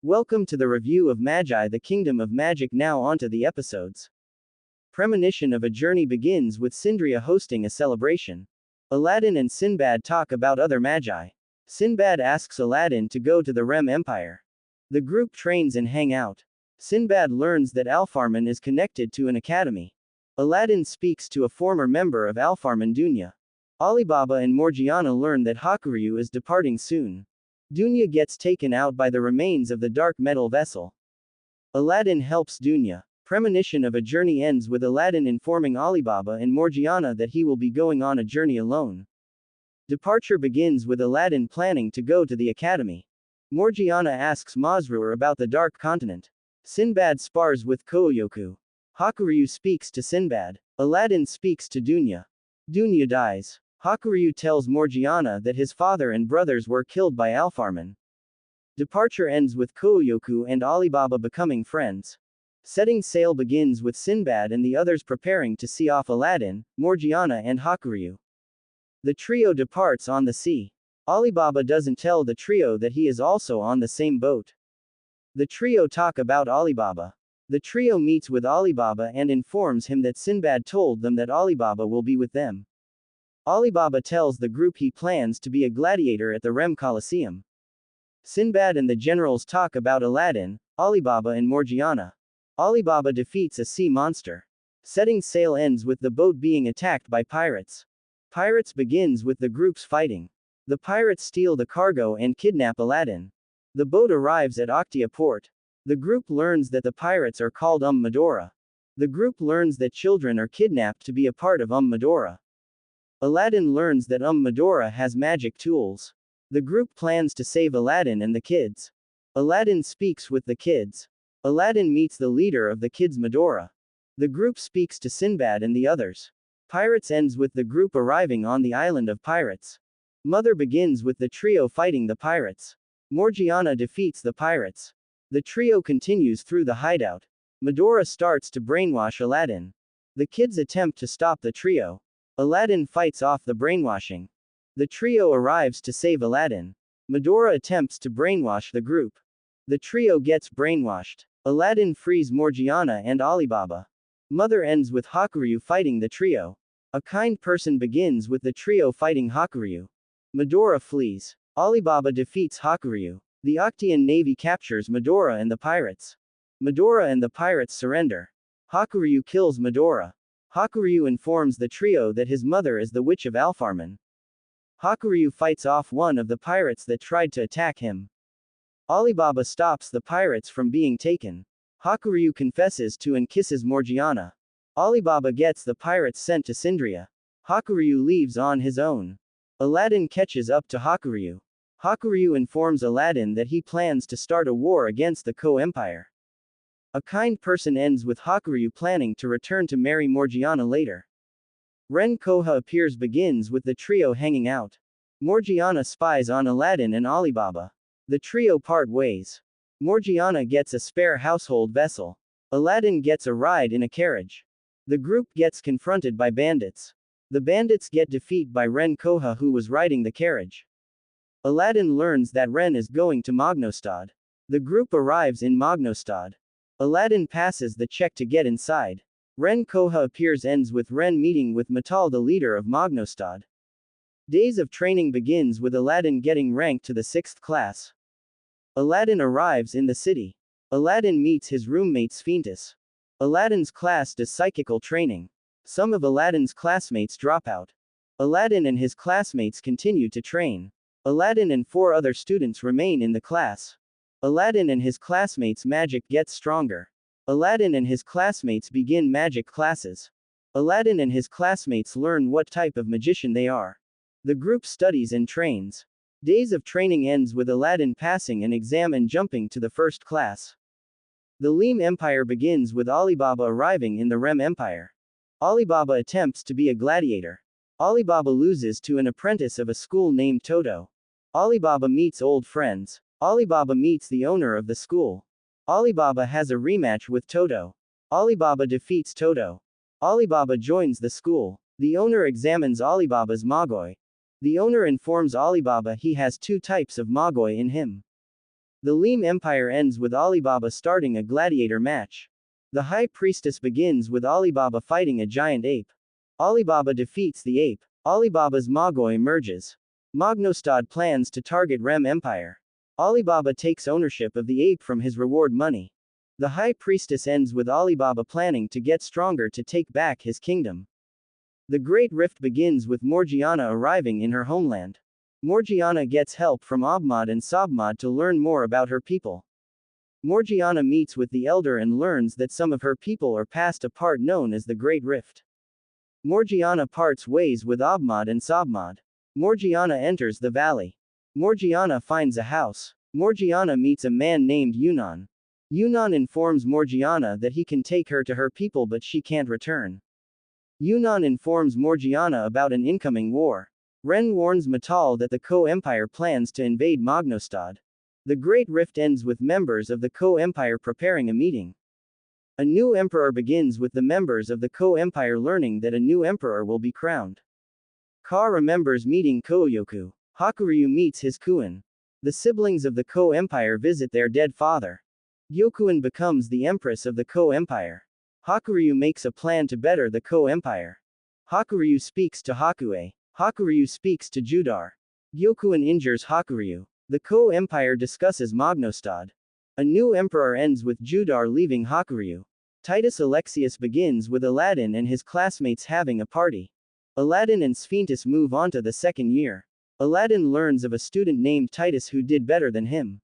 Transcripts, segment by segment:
Welcome to the review of Magi, the Kingdom of Magic. Now onto the episodes. Premonition of a journey begins with Sindria hosting a celebration. Aladdin and Sinbad talk about other Magi. Sinbad asks Aladdin to go to the Rem Empire. The group trains and hang out. Sinbad learns that Alfarman is connected to an academy. Aladdin speaks to a former member of Alfarman, Dunya. Alibaba and Morgiana learn that Hakuryu is departing soon. Dunya gets taken out by the remains of the dark metal vessel. Aladdin helps Dunya. Premonition of a journey ends with Aladdin informing Alibaba and Morgiana that he will be going on a journey alone. Departure begins with Aladdin planning to go to the academy. Morgiana asks Masrur about the Dark Continent. Sinbad spars with Kouyoku. Hakuryu speaks to Sinbad. Aladdin speaks to Dunya. Dunya dies. Hakuryu tells Morgiana that his father and brothers were killed by Alfarman. Departure ends with Kouyoku and Alibaba becoming friends. Setting sail begins with Sinbad and the others preparing to see off Aladdin, Morgiana and Hakuryu. The trio departs on the sea. Alibaba doesn't tell the trio that he is also on the same boat. The trio talk about Alibaba. The trio meets with Alibaba and informs him that Sinbad told them that Alibaba will be with them. Alibaba tells the group he plans to be a gladiator at the Rem Colosseum. Sinbad and the generals talk about Aladdin, Alibaba and Morgiana. Alibaba defeats a sea monster. Setting sail ends with the boat being attacked by pirates. Pirates begins with the groups fighting. The pirates steal the cargo and kidnap Aladdin. The boat arrives at Octia port. The group learns that the pirates are called Medora. The group learns that children are kidnapped to be a part of Medora. Aladdin learns that Medora has magic tools. The group plans to save Aladdin and the kids. Aladdin speaks with the kids. Aladdin meets the leader of the kids, Medora. The group speaks to Sinbad and the others. Pirates ends with the group arriving on the island of pirates. Mother begins with the trio fighting the pirates. Morgiana defeats the pirates. The trio continues through the hideout. Medora starts to brainwash Aladdin. The kids attempt to stop the trio. Aladdin fights off the brainwashing. The trio arrives to save Aladdin. Medora attempts to brainwash the group. The trio gets brainwashed. Aladdin frees Morgiana and Alibaba. Mother ends with Hakuryu fighting the trio. A kind person begins with the trio fighting Hakuryu. Medora flees. Alibaba defeats Hakuryu. The Octian navy captures Medora and the pirates. Medora and the pirates surrender. Hakuryu kills Medora. Hakuryu informs the trio that his mother is the witch of Alfarman. Hakuryu fights off one of the pirates that tried to attack him. Alibaba stops the pirates from being taken. Hakuryu confesses to and kisses Morgiana. Alibaba gets the pirates sent to Sindria. Hakuryu leaves on his own. Aladdin catches up to Hakuryu. Hakuryu informs Aladdin that he plans to start a war against the Ko Empire. A kind person ends with Hakuryu planning to return to marry Morgiana later. Ren Kouha appears begins with the trio hanging out. Morgiana spies on Aladdin and Alibaba. The trio part ways. Morgiana gets a spare household vessel. Aladdin gets a ride in a carriage. The group gets confronted by bandits. The bandits get defeated by Ren Kouha, who was riding the carriage. Aladdin learns that Ren is going to Magnostad. The group arrives in Magnostad. Aladdin passes the check to get inside. Ren Kouha appears ends with Ren meeting with Matal, the leader of Magnostad. Days of training begins with Aladdin getting ranked to the 6th class. Aladdin arrives in the city. Aladdin meets his roommate Titus. Aladdin's class does psychical training. Some of Aladdin's classmates drop out. Aladdin and his classmates continue to train. Aladdin and 4 other students remain in the class. Aladdin and his classmates' magic gets stronger. Aladdin and his classmates begin magic classes. Aladdin and his classmates learn what type of magician they are. The group studies and trains. Days of training ends with Aladdin passing an exam and jumping to the 1st class. The Leam Empire begins with Alibaba arriving in the Rem Empire. Alibaba attempts to be a gladiator. Alibaba loses to an apprentice of a school named Toto. Alibaba meets old friends. Alibaba meets the owner of the school. Alibaba has a rematch with Toto. Alibaba defeats Toto. Alibaba joins the school. The owner examines Alibaba's Magoi. The owner informs Alibaba he has 2 types of Magoi in him. The Leam Empire ends with Alibaba starting a gladiator match. The High Priestess begins with Alibaba fighting a giant ape. Alibaba defeats the ape. Alibaba's Magi emerges. Magnostad plans to target Rem Empire. Alibaba takes ownership of the ape from his reward money. The High Priestess ends with Alibaba planning to get stronger to take back his kingdom. The Great Rift begins with Morgiana arriving in her homeland. Morgiana gets help from Abmad and Sabmad to learn more about her people. Morgiana meets with the Elder and learns that some of her people are past a part known as the Great Rift. Morgiana parts ways with Abmad and Sabmad. Morgiana enters the valley. Morgiana finds a house. Morgiana meets a man named Yunnan. Yunnan informs Morgiana that he can take her to her people but she can't return. Yunnan informs Morgiana about an incoming war. Ren warns Matal that the Ko Empire plans to invade Magnostad. The Great Rift ends with members of the Ko Empire preparing a meeting. A new emperor begins with the members of the Ko Empire learning that a new emperor will be crowned. Ka remembers meeting Koyoku. Hakuryu meets his Kuin. The siblings of the Ko Empire visit their dead father. Gyokuin becomes the empress of the Ko Empire. Hakuryu makes a plan to better the Ko Empire. Hakuryu speaks to Hakue. Hakuryu speaks to Judar. Gyokuin injures Hakuryu. The Ko Empire discusses Magnostad. A new emperor ends with Judar leaving Hakuryu. Titus Alexius begins with Aladdin and his classmates having a party. Aladdin and Sphintus move on to the second year. Aladdin learns of a student named Titus who did better than him.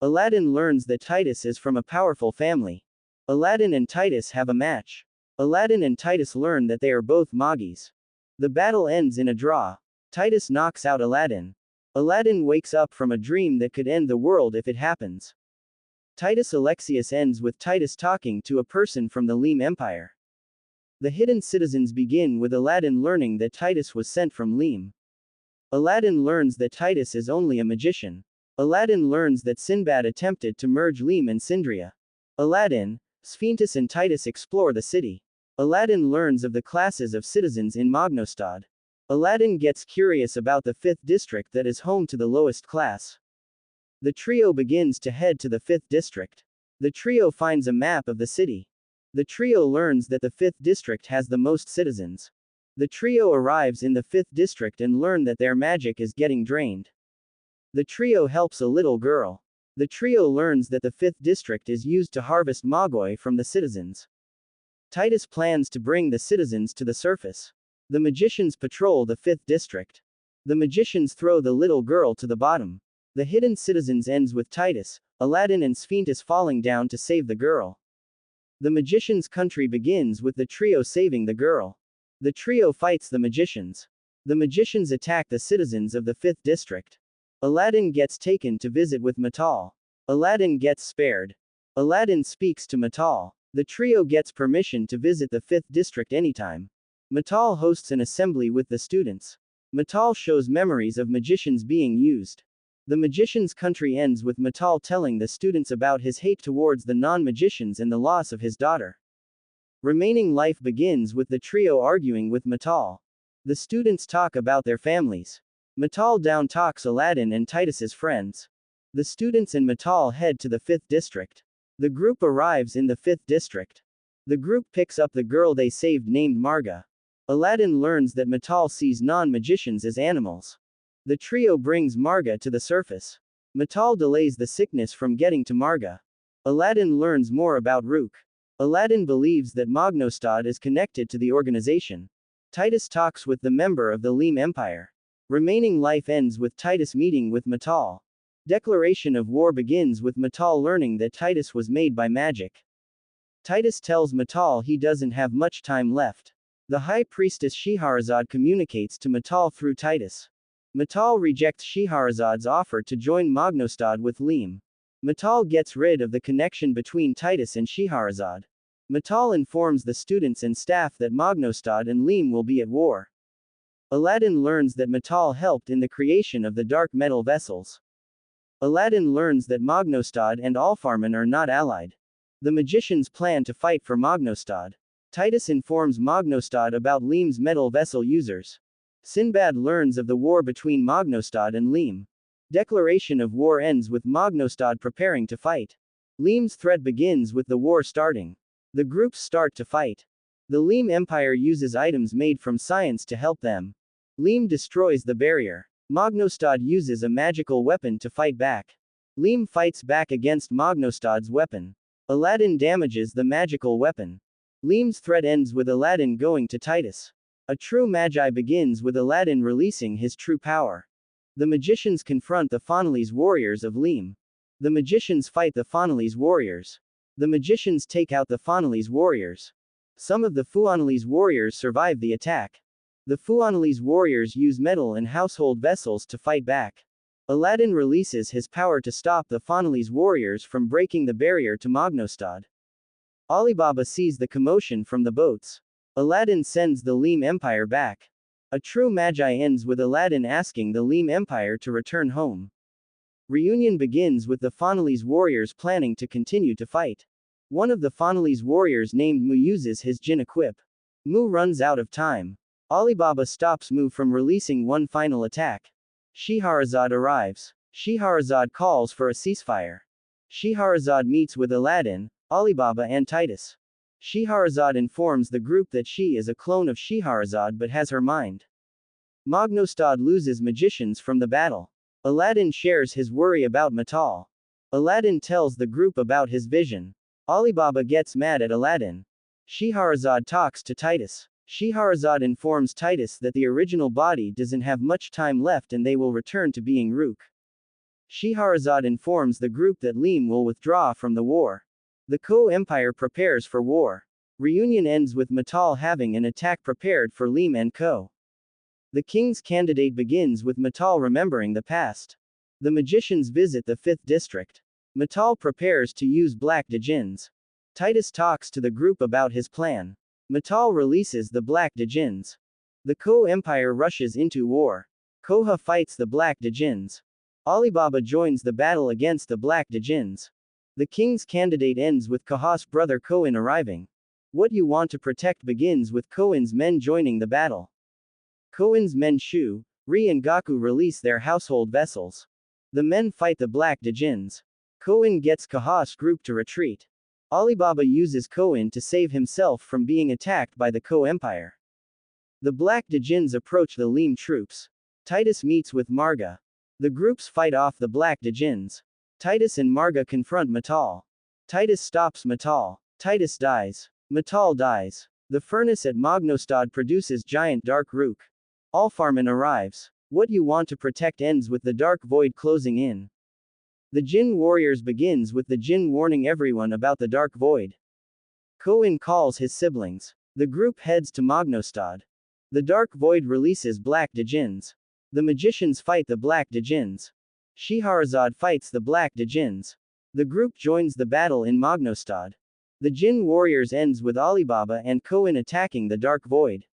Aladdin learns that Titus is from a powerful family. Aladdin and Titus have a match. Aladdin and Titus learn that they are both Magis. The battle ends in a draw. Titus knocks out Aladdin. Aladdin wakes up from a dream that could end the world if it happens. Titus Alexius ends with Titus talking to a person from the Leam Empire. The hidden citizens begin with Aladdin learning that Titus was sent from Leam. Aladdin learns that Titus is only a magician. Aladdin learns that Sinbad attempted to merge Leam and Sindria. Aladdin, Sphintus and Titus explore the city. Aladdin learns of the classes of citizens in Magnostad. Aladdin gets curious about the 5th district that is home to the lowest class. The trio begins to head to the 5th district. The trio finds a map of the city. The trio learns that the 5th district has the most citizens. The trio arrives in the 5th district and learn that their magic is getting drained. The trio helps a little girl. The trio learns that the 5th district is used to harvest Magi from the citizens. Titus plans to bring the citizens to the surface. The magicians patrol the 5th district. The magicians throw the little girl to the bottom. The hidden citizens ends with Titus, Aladdin and Sphintus falling down to save the girl. The magicians' country begins with the trio saving the girl. The trio fights the magicians. The magicians attack the citizens of the 5th district. Aladdin gets taken to visit with Matal. Aladdin gets spared. Aladdin speaks to Matal. The trio gets permission to visit the 5th district anytime. Matal hosts an assembly with the students. Matal shows memories of magicians being used. The magician's country ends with Matal telling the students about his hate towards the non-magicians and the loss of his daughter. Remaining life begins with the trio arguing with Matal. The students talk about their families. Matal down talks Aladdin and Titus's friends. The students and Matal head to the 5th district. The group arrives in the 5th district. The group picks up the girl they saved named Marga. Aladdin learns that Matal sees non-magicians as animals. The trio brings Marga to the surface. Matal delays the sickness from getting to Marga. Aladdin learns more about Rook. Aladdin believes that Magnostad is connected to the organization. Titus talks with the member of the Leam Empire. Remaining life ends with Titus meeting with Matal. Declaration of war begins with Matal learning that Titus was made by magic. Titus tells Matal he doesn't have much time left. The High Priestess Scheherazade communicates to Matal through Titus. Matal rejects Scheherazade's offer to join Magnostad with Leam. Matal gets rid of the connection between Titus and Scheherazade. Matal informs the students and staff that Magnostad and Leam will be at war. Aladdin learns that Matal helped in the creation of the dark metal vessels. Aladdin learns that Magnostad and Alfarman are not allied. The magicians plan to fight for Magnostad. Titus informs Magnostad about Leam's metal vessel users. Sinbad learns of the war between Magnostad and Leam. Declaration of war ends with Magnostad preparing to fight. Leam's threat begins with the war starting. The groups start to fight. The Leam Empire uses items made from science to help them. Leam destroys the barrier. Magnostad uses a magical weapon to fight back. Leam fights back against Magnostad's weapon. Aladdin damages the magical weapon. Leam's threat ends with Aladdin going to Titus. A true Magi begins with Aladdin releasing his true power. The magicians confront the Fanalese warriors of Leam. The magicians fight the Fanalese warriors. The magicians take out the Fanalese warriors. Some of the Fuanalese warriors survive the attack. The Fuanalese warriors use metal and household vessels to fight back. Aladdin releases his power to stop the Fanalese warriors from breaking the barrier to Magnostad. Alibaba sees the commotion from the boats. Aladdin sends the Leam Empire back. A true Magi ends with Aladdin asking the Leam Empire to return home. Reunion begins with the Fanalese warriors planning to continue to fight. One of the Fanalese warriors named Mu uses his djinn equip. Mu runs out of time. Alibaba stops Mu from releasing one final attack. Scheherazade arrives. Scheherazade calls for a ceasefire. Scheherazade meets with Aladdin, Alibaba and Titus. Scheherazade informs the group that she is a clone of Scheherazade but has her mind. Magnostad loses magicians from the battle. Aladdin shares his worry about Matal. Aladdin tells the group about his vision. Alibaba gets mad at Aladdin. Scheherazade talks to Titus. Scheherazade informs Titus that the original body doesn't have much time left and they will return to being Rook. Scheherazade informs the group that Leam will withdraw from the war. The Ko Empire prepares for war. Reunion ends with Matal having an attack prepared for Leam and Ko. The king's candidate begins with Matal remembering the past. The magicians visit the 5th district. Matal prepares to use black djinns. Titus talks to the group about his plan. Matal releases the black djinns. The Ko Empire rushes into war. Kouha fights the black djinns. Alibaba joins the battle against the black djinns. The king's candidate ends with Kouha's brother Koin arriving. What you want to protect begins with Koin's men joining the battle. Koin's men Shu, Ri and Gaku release their household vessels. The men fight the black djinns. Koin gets Kouha's group to retreat. Alibaba uses Koin to save himself from being attacked by the Ko Empire. The black djinns approach the Leam troops. Titus meets with Marga. The groups fight off the black djinns. Titus and Marga confront Matal. Titus stops Matal. Titus dies. Matal dies. The furnace at Magnostad produces giant dark rook. Alfarman arrives. What you want to protect ends with the dark void closing in. The Jinn warriors begins with the Jinn warning everyone about the dark void. Koin calls his siblings. The group heads to Magnostad. The dark void releases black djinns. The magicians fight the black djinns. Scheherazade fights the black djinns. The group joins the battle in Magnostad. The Jinn warriors ends with Alibaba and Koin attacking the dark void.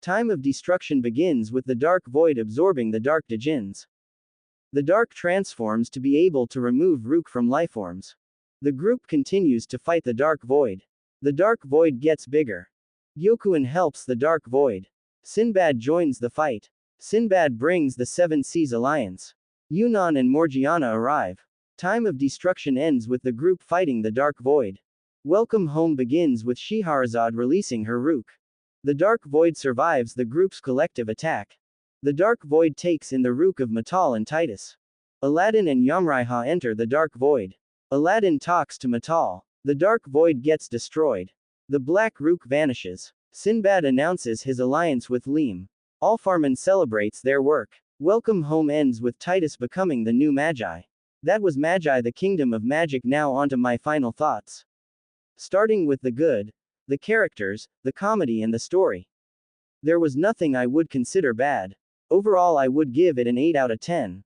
Time of destruction begins with the dark void absorbing the dark djinns. The dark transforms to be able to remove Rook from lifeforms. The group continues to fight the dark void. The dark void gets bigger. Gyokuin helps the dark void. Sinbad joins the fight. Sinbad brings the Seven Seas Alliance. Yunnan and Morgiana arrive. Time of destruction ends with the group fighting the dark void. Welcome home begins with Scheherazade releasing her Rook. The dark void survives the group's collective attack. The dark void takes in the Rook of Matal and Titus. Aladdin and Yamriha enter the dark void. Aladdin talks to Matal. The dark void gets destroyed. The black Rook vanishes. Sinbad announces his alliance with Leam. Alfarman celebrates their work. Welcome home ends with Titus becoming the new Magi. That was Magi, the Kingdom of Magic. Now onto my final thoughts. Starting with the good, the characters, the comedy and the story. There was nothing I would consider bad. Overall I would give it an 8 out of 10.